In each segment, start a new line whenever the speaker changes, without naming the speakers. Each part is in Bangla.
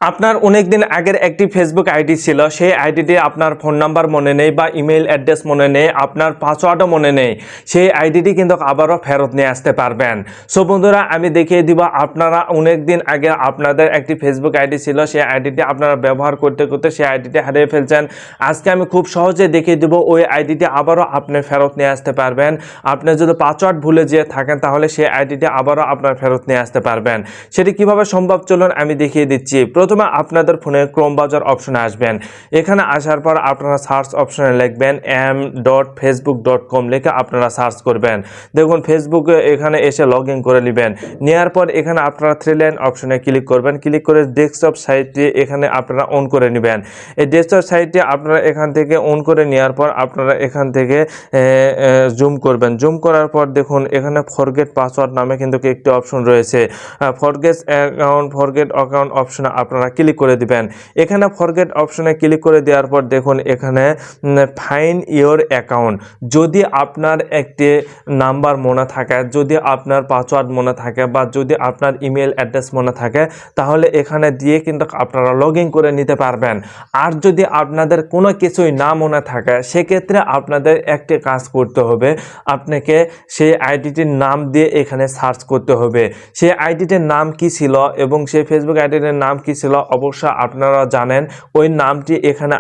আপনার অনেক দিন আগের একটি ফেসবুক আইডি ছিল, সেই আইডিটি আপনার ফোন নাম্বার মনে নেই বা ইমেল অ্যাড্রেস মনে নেই, আপনার পাসওয়ার্ডও মনে নেই। সেই আইডিটি কিন্তু আবারও ফেরত নিয়ে আসতে পারবেন। সো বন্ধুরা, আমি দেখিয়ে দিব আপনারা অনেক দিন আগে আপনাদের একটি ফেসবুক আইডি ছিল, সেই আইডিটি আপনারা ব্যবহার করতে করতে সেই আইডিটি হারিয়ে ফেলছেন। আজকে আমি খুব সহজে দেখিয়ে দিব ওই আইডিটি আবারও আপনি ফেরত নিয়ে আসতে পারবেন। আপনি যদি পাসওয়ার্ড ভুলে যেয়ে থাকেন তাহলে সেই আইডিটি আবারও আপনার ফেরত নিয়ে আসতে পারবেন। সেটি কিভাবে সম্ভব চলুন আমি দেখিয়ে দিচ্ছি। প্রথমে আপনাদের ফোনে ক্রোম ব্রাউজার অপশনে আসবেন। এখানে আসার পর আপনারা সার্চ অপশনে লিখবেন m.facebook.com লিখে আপনারা সার্চ করবেন। দেখুন ফেসবুকে এখানে এসে লগ ইন করে নেবেন। নেওয়ার পর এখানে আপনারা থ্রি লাইন অপশনে ক্লিক করবেন। ক্লিক করে ডেস্কটপ সাইটটি এখানে আপনারা অন করে নেবেন। এই ডেস্কটপ সাইটটি আপনারা এখান থেকে অন করে নেওয়ার পর আপনারা এখান থেকে জুম করবেন। জুম করার পর দেখুন এখানে ফরগেট পাসওয়ার্ড নামে কিন্তু একটি অপশন রয়েছে। ফরগেট অ্যাকাউন্ট অপশনে আপনারা ক্লিক করে দিবেন। এখানে ফরগেট অপশনে ক্লিক করে দেওয়ার পর দেখুন এখানে ফাইন্ড ইওর অ্যাকাউন্ট। যদি আপনার একটি নাম্বার মনে থাকে, যদি আপনার পাসওয়ার্ড মনে থাকে বা যদি আপনার ইমেল অ্যাড্রেস মনে থাকে তাহলে এখানে দিয়ে কিন্তু আপনারা লগ ইন করে নিতে পারবেন। আর যদি আপনাদের কোনো কিছুই না মনে থাকে সেক্ষেত্রে আপনাদের একটি কাজ করতে হবে, আপনাকে সেই আইডিটির নাম দিয়ে এখানে সার্চ করতে হবে। সেই আইডিটির নাম কি ছিল এবং সেই ফেসবুক আইডিটির নাম কি ছিল অবশ্যই আপনারা জানেন। ওই নামটি এখানে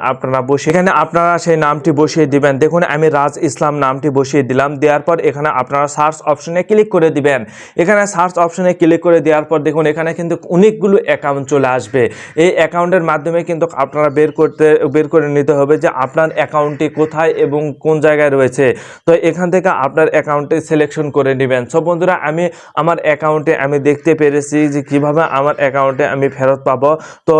আপনারা সেই নামটি বসিয়ে দিবেন। দেখুন আমি রাজ ইসলাম নামটি বসিয়ে দিলাম। দেওয়ার পর এখানে আপনারা সার্চ অপশনে ক্লিক করে দিবেন। এখানে সার্চ অপশনে ক্লিক করে দেওয়ার পর দেখুন এখানে কিন্তু অনেকগুলো অ্যাকাউন্ট চলে আসবে। এই অ্যাকাউন্টের মাধ্যমে কিন্তু আপনারা বের করে নিতে হবে যে আপনার অ্যাকাউন্টটি কোথায় এবং কোন জায়গায় রয়েছে। তো এখান থেকে আপনার অ্যাকাউন্টে সিলেকশন করে নেবেন। সব বন্ধুরা, আমি আমার অ্যাকাউন্টে আমি দেখতে পেরেছি যে কিভাবে আমার অ্যাকাউন্টে আমি ফেরত পাবো। তো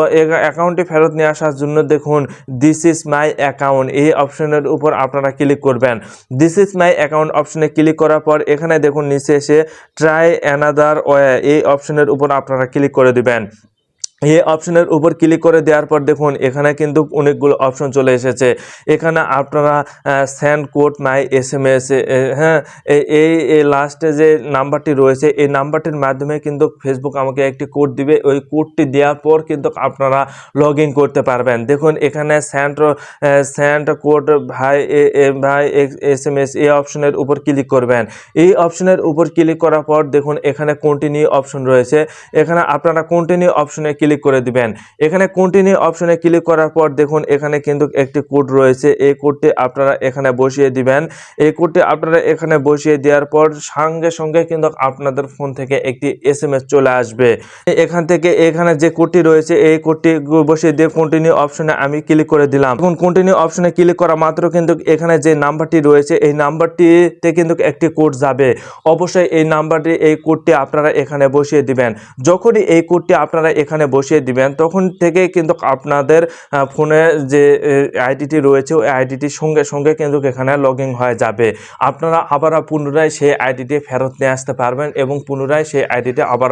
অ্যাকাউন্টে ফেরত নিয়ে আসার জন্য দেখুন দিস ইজ মাই অ্যাকাউন্ট এই অপশনের উপর আপনারা ক্লিক করবেন। দিস ইজ মাই অ্যাকাউন্ট অপশনে ক্লিক করার পর এখানে দেখুন নিচে এসে ট্রাই অ্যানাদার ওয়ে এই অপশনের উপর আপনারা ক্লিক করে দিবেন। এই অপশনের উপর ক্লিক করে দেওয়ার পর দেখুন এখানে কিন্তু অনেকগুলো অপশন চলে এসেছে। এখানে আপনারা সেন্ড কোড মাই SMS, হ্যাঁ, এই লাস্টে যে নাম্বারটি রয়েছে এই নাম্বারটির মাধ্যমে কিন্তু ফেসবুক আমাকে একটি কোড দিবে। ওই কোডটি দেওয়ার পর কিন্তু আপনারা লগ ইন করতে পারবেন। দেখুন এখানে সেন্ড কোড ভাই SMS এই অপশনের উপর ক্লিক করবেন। এই অপশনের উপর ক্লিক করার পর দেখুন এখানে কন্টিনিউ অপশন রয়েছে। এখানে আপনারা কন্টিনিউ অপশনে ক্লিক করে দিবেন। এখানে কন্টিনিউ অপশনে ক্লিক করার পর দেখুন এখানে কিন্তু একটি কোড রয়েছে। এই কোডটি আপনারা এখানে বসিয়ে দিবেন। এই কোডটি আপনারা এখানে বসিয়ে দেওয়ার পর সঙ্গে সঙ্গে কিন্তু আপনাদের ফোন থেকে একটি SMS চলে আসবে। এখান থেকে এখানে যে কোডটি রয়েছে এই কোডটি বসিয়ে দিয়ে কন্টিনিউ অপশনে আমি ক্লিক করে দিলাম। এখন কন্টিনিউ অপশনে ক্লিক করা মাত্র কিন্তু এখানে যে নাম্বারটি রয়েছে এই নাম্বারটিতে কিন্তু একটি কোড যাবে। অবশ্যই এই কোডটি আপনারা এখানে বসিয়ে দিবেন। যখনই এই কোডটি আপনারা এখানে বসিয়ে দিবেন তখন থেকে কিন্তু আপনাদের ফোনে যে আইডিটি রয়েছে ওই আইডিটির সঙ্গে সঙ্গে কিন্তু এখানে লগ ইন হয়ে যাবে। আপনারা আবার পুনরায় সেই আইডিটি ফেরত নিয়ে আসতে পারবেন এবং পুনরায় সেই আইডিটি আবার